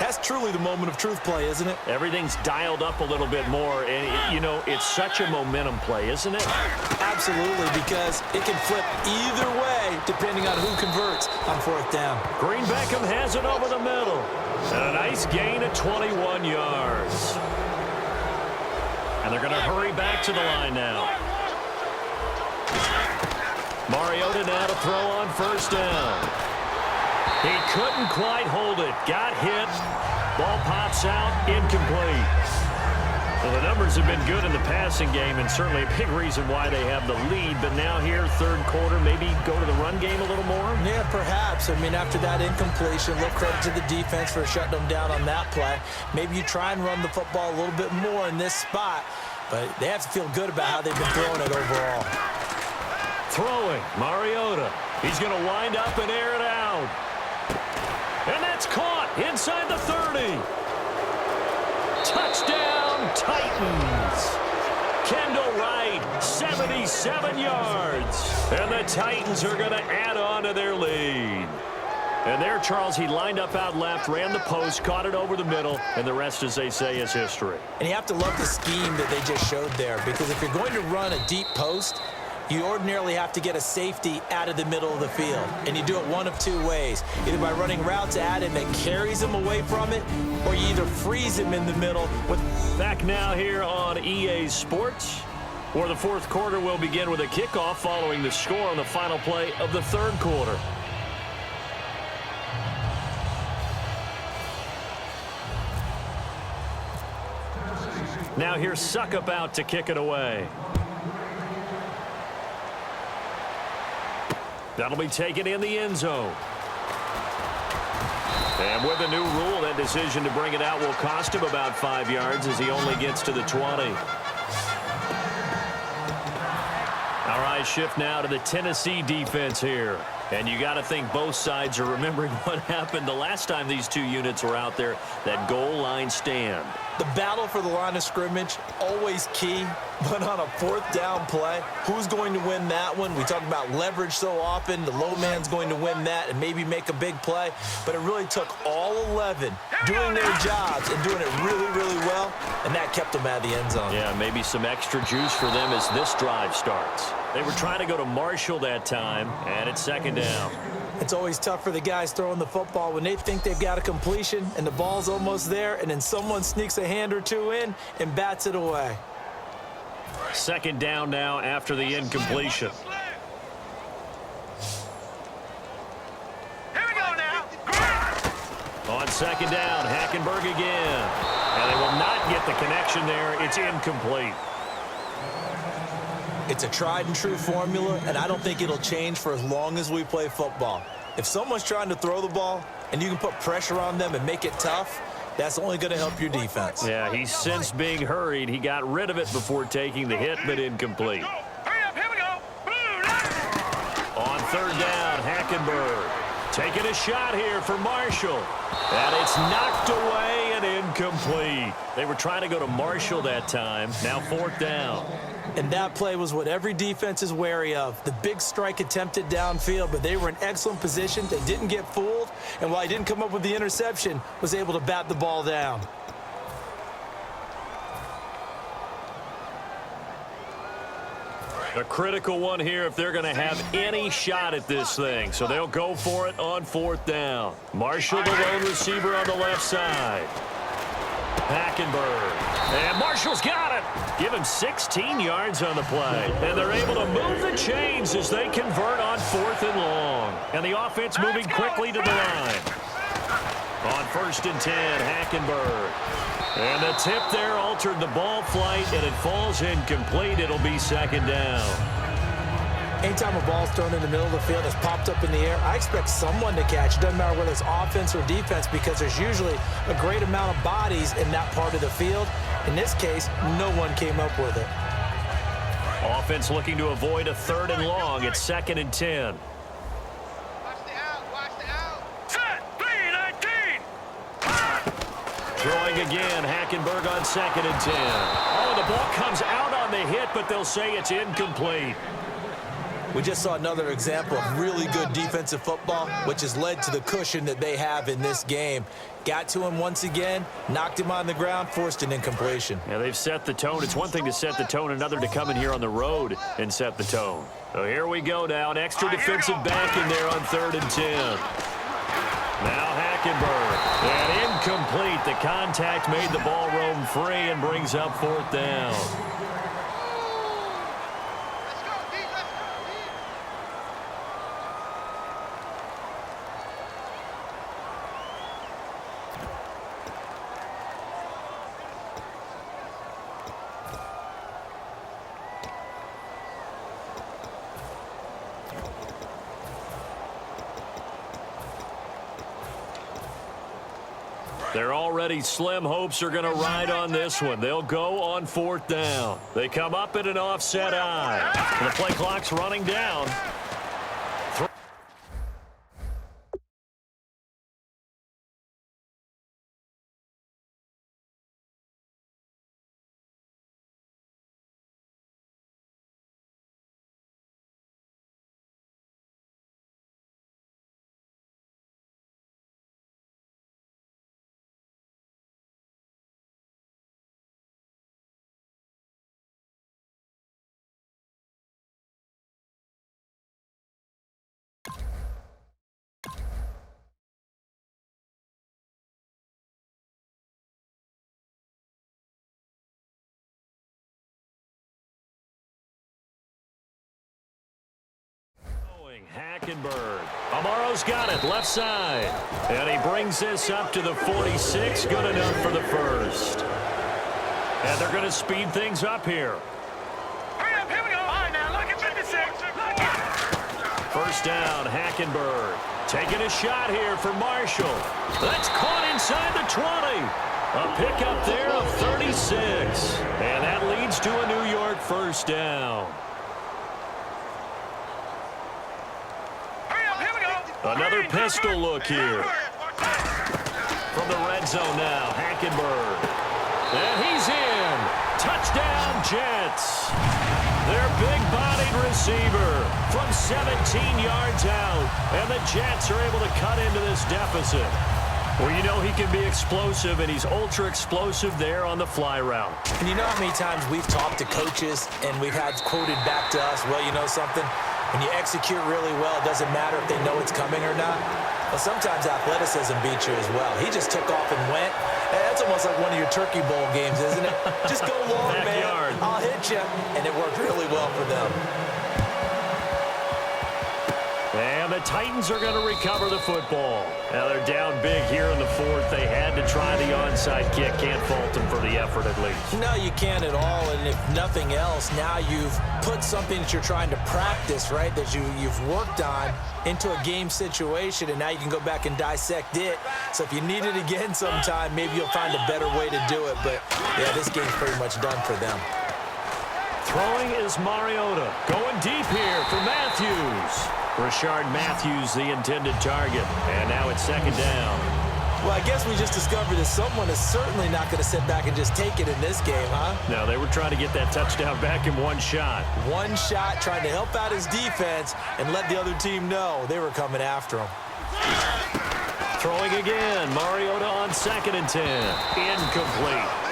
That's truly the moment of truth play, isn't it? Everything's dialed up a little bit more, and, you know, it's such a momentum play, isn't it? Absolutely, because it can flip either way depending on who converts on fourth down. Green Beckham has it over the middle. And a nice gain of 21 yards. And they're going to hurry back to the line now. Mariota now to throw on first down. He couldn't quite hold it. Got hit. Ball pops out. Incomplete. Well, the numbers have been good in the passing game, and certainly a big reason why they have the lead. But now here, third quarter, maybe go to the run game a little more? Yeah, perhaps. I mean, after that incompletion, little credit to the defense for shutting them down on that play. Maybe you try and run the football a little bit more in this spot, but they have to feel good about how they've been throwing it overall. Throwing, Mariota. He's going to wind up and air it out. And that's caught inside the 30. Touchdown, Titans. Kendall Wright, 77 yards. And the Titans are going to add on to their lead. And there, Charles, he lined up out left, ran the post, caught it over the middle, and the rest, as they say, is history. And you have to love the scheme that they just showed there, because if you're going to run a deep post, you ordinarily have to get a safety out of the middle of the field. And you do it one of two ways. Either by running routes at him that carries him away from it, or you either freeze him in the middle. Back now here on EA Sports, where the fourth quarter will begin with a kickoff following the score on the final play of the third quarter. Now here's Suckup out to kick it away. That'll be taken in the end zone. And with a new rule, that decision to bring it out will cost him about 5 yards as he only gets to the 20. All right, shift now to the Tennessee defense here. And you got to think both sides are remembering what happened the last time these two units were out there, that goal line stand. The battle for the line of scrimmage, always key, but on a fourth down play, who's going to win that one? We talk about leverage so often. The low man's going to win that and maybe make a big play, but it really took all 11 doing their jobs and doing it really, really well, and that kept them out of the end zone. Yeah, maybe some extra juice for them as this drive starts. They were trying to go to Marshall that time, and it's second down. It's always tough for the guys throwing the football when they think they've got a completion and the ball's almost there, and then someone sneaks a hand or two in and bats it away. Second down now after the incompletion. Here we go now. On second down, Hackenberg again. And they will not get the connection there. It's incomplete. It's a tried and true formula, and I don't think it'll change for as long as we play football. If someone's trying to throw the ball and you can put pressure on them and make it tough, that's only going to help your defense. Yeah, he's since being hurried. He got rid of it before taking the hit, but incomplete. Hurry up, here we go. On third down, Hackenberg taking a shot here for Marshall. And it's knocked away and incomplete. They were trying to go to Marshall that time. Now fourth down. And that play was what every defense is wary of. The big strike attempted downfield, but they were in excellent position. They didn't get fooled, and while he didn't come up with the interception, was able to bat the ball down. A critical one here if they're going to have any shot at this thing. So they'll go for it on fourth down. Marshall, the lone receiver on the left side. Hackenberg. And Marshall's got it. Give him 16 yards on the play. And they're able to move the chains as they convert on fourth and long. And the offense moving quickly to the line. On first and 10, Hackenberg. And the tip there altered the ball flight, and it falls incomplete. It'll be second down. Anytime a ball's thrown in the middle of the field, it's popped up in the air, I expect someone to catch. It doesn't matter whether it's offense or defense, because there's usually a great amount of bodies in that part of the field. In this case, no one came up with it. Offense looking to avoid a third and long. It's second and 10. Watch the out, watch the out. Set, 3-19. Throwing again, Hackenberg on second and 10. Oh, the ball comes out on the hit, but they'll say it's incomplete. We just saw another example of really good defensive football, which has led to the cushion that they have in this game. Got to him once again, knocked him on the ground, forced an incompletion. Yeah, they've set the tone. It's one thing to set the tone, another to come in here on the road and set the tone. So here we go now. An extra defensive back in there on 3rd and 10. Now Hackenberg. And incomplete. The contact made the ball roam free and brings up 4th down. Their already slim hopes are going to ride on this one. They'll go on 4th down. They come up at an offset eye. And the play clock's running down. Hackenberg. Amaro's got it, left side. And he brings this up to the 46, good enough for the first. And they're going to speed things up here. Hurry up, here we go. All right, now, look at 56. First down, Hackenberg. Taking a shot here for Marshall. That's caught inside the 20. A pickup there of 36. And that leads to a New York first down. Another pistol look here. From the red zone now, Hackenberg. And he's in. Touchdown, Jets. Their big-bodied receiver from 17 yards out. And the Jets are able to cut into this deficit. Well, you know he can be explosive, and he's ultra-explosive there on the fly route. And you know how many times we've talked to coaches and we've had quoted back to us, well, you know something? When you execute really well, it doesn't matter if they know it's coming or not. Well, sometimes athleticism beats you as well. He just took off and went. That's almost like one of your Turkey Bowl games, isn't it? Just go long, Backyard. man. I'll hit you. And it worked really well for them. And the Titans are going to recover the football. Now they're down big here in the 4th. They had to try the onside kick. Can't fault them for the effort at least. No, you can't at all. And if nothing else, now you've put something that you're trying to practice, right, that you've worked on into a game situation, and now you can go back and dissect it. So if you need it again sometime, maybe you'll find a better way to do it. But, yeah, this game's pretty much done for them. Throwing is Mariota. Going deep here for Matthews. Rashard Matthews, the intended target. And now it's 2nd down. Well, I guess we just discovered that someone is certainly not going to sit back and just take it in this game, huh? No, they were trying to get that touchdown back in one shot. One shot, trying to help out his defense and let the other team know they were coming after him. Throwing again. Mariota on 2nd and 10. Incomplete.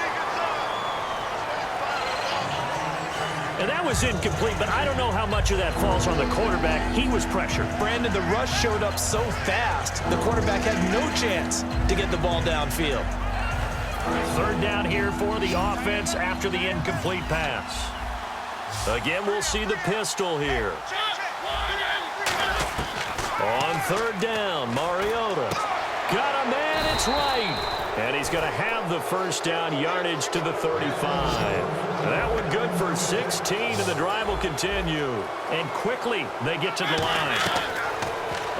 And that was incomplete, but I don't know how much of that falls on the quarterback. He was pressured. Brandon, the rush showed up so fast, the quarterback had no chance to get the ball downfield. 3rd down here for the offense after the incomplete pass. Again, we'll see the pistol here. On 3rd down, Mariota. Got a man, it's right. And he's going to have the first down, yardage to the 35. That one good for 16, and the drive will continue. And quickly, they get to the line.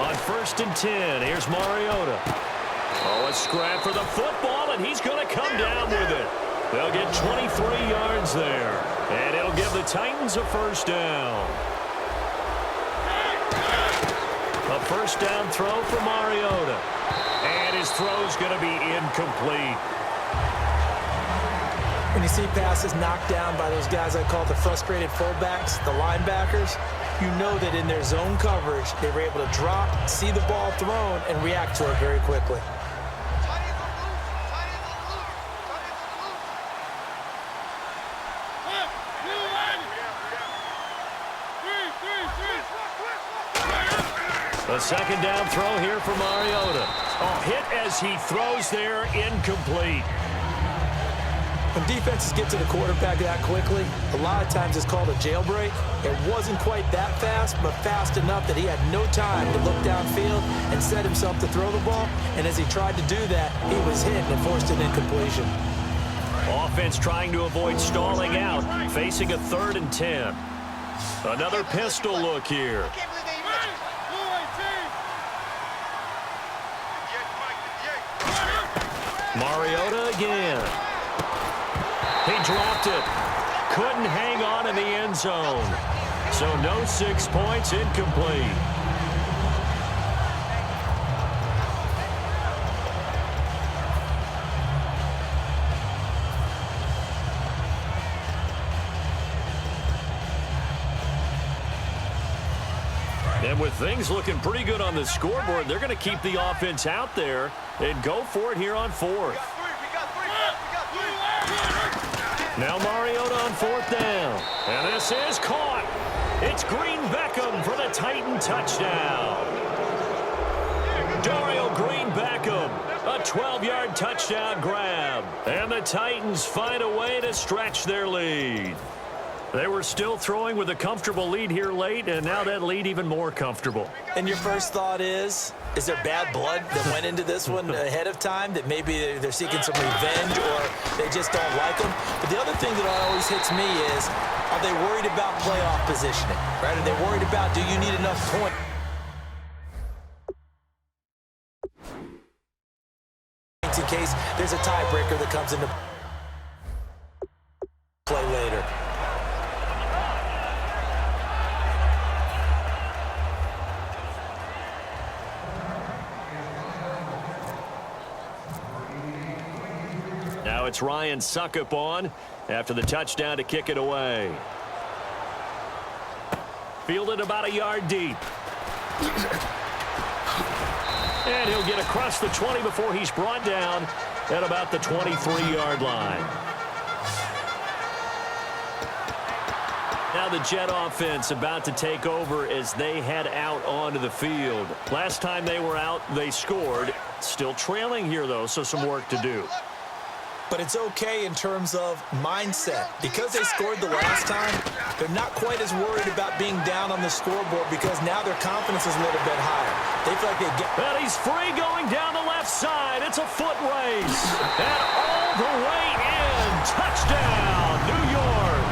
On 1st and 10, here's Mariota. Oh, a scrap for the football, and he's going to come down with it. They'll get 23 yards there, and it'll give the Titans a first down. A first down throw for Mariota. And his throw's going to be incomplete. When you see passes knocked down by those guys I call the frustrated fullbacks, the linebackers, you know that in their zone coverage, they were able to drop, see the ball thrown, and react to it very quickly. The second down throw here for Mariota. Oh, hit as he throws there, incomplete. When defenses get to the quarterback that quickly, a lot of times it's called a jailbreak. It wasn't quite that fast, but fast enough that he had no time to look downfield and set himself to throw the ball. And as he tried to do that, he was hit and forced an incompletion. Offense trying to avoid stalling out, facing a 3rd and 10. Another pistol look here. Mariota again. He dropped it. Couldn't hang on in the end zone. So no 6 points, incomplete. And with things looking pretty good on the scoreboard, they're going to keep the offense out there and go for it here on 4th. Now Mariota on 4th down. And this is caught. It's Green Beckham for the Titan touchdown. Dorial Green Beckham, a 12-yard touchdown grab. And the Titans find a way to stretch their lead. They were still throwing with a comfortable lead here late, and now that lead even more comfortable. And your first thought is there bad blood that went into this one ahead of time, that maybe they're seeking some revenge or they just don't like them? But the other thing that always hits me is, are they worried about playoff positioning, right? Are they worried about, do you need enough points in case there's a tiebreaker that comes into play later? Now it's Ryan Suckup on after the touchdown to kick it away. Fielded about a yard deep. And he'll get across the 20 before he's brought down at about the 23-yard line. Now the Jet offense about to take over as they head out onto the field. Last time they were out, they scored. Still trailing here, though, so some work to do. But it's okay in terms of mindset. Because they scored the last time, they're not quite as worried about being down on the scoreboard because now their confidence is a little bit higher. They feel like they get... And he's free going down the left side. It's a foot race. And all the way in. Touchdown, New York.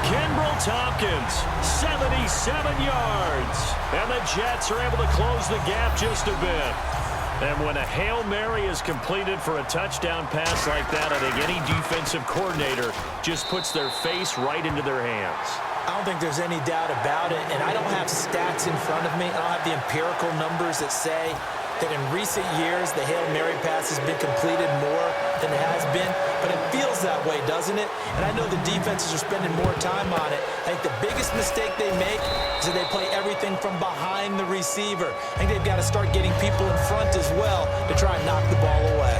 Kenbrell Tompkins, 77 yards. And the Jets are able to close the gap just a bit. And when a Hail Mary is completed for a touchdown pass like that, I think any defensive coordinator just puts their face right into their hands. I don't think there's any doubt about it, and I don't have stats in front of me. I don't have the empirical numbers that say that in recent years the Hail Mary pass has been completed more than it has been, but it feels that way, doesn't it? And I know the defenses are spending more time on it. I think the biggest mistake they make is that they play everything from behind the receiver. I think they've got to start getting people in front as well to try and knock the ball away.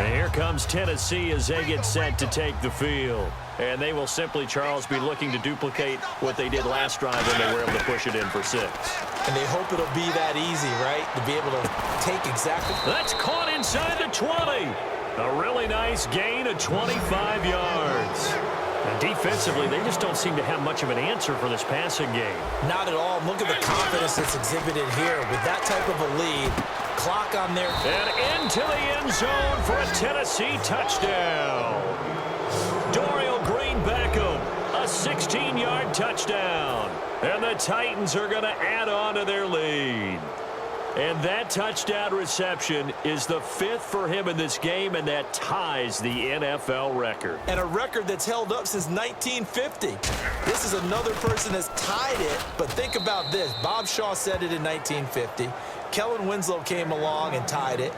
And here comes Tennessee as they get set to take the field. And they will simply, Charles, be looking to duplicate what they did last drive when they were able to push it in for 6. And they hope it'll be that easy, right? To be able to take exactly... That's caught inside the 20. A really nice gain of 25 yards. And defensively, they just don't seem to have much of an answer for this passing game. Not at all. Look at the confidence that's exhibited here. With that type of a lead, clock on there. And into the end zone for a Tennessee touchdown. Dorial Green Beckham, a 16-yard touchdown. And the Titans are going to add on to their lead. And that touchdown reception is the 5th for him in this game, and that ties the NFL record. And a record that's held up since 1950. This is another person that's tied it, but think about this. Bob Shaw said it in 1950. Kellen Winslow came along and tied it.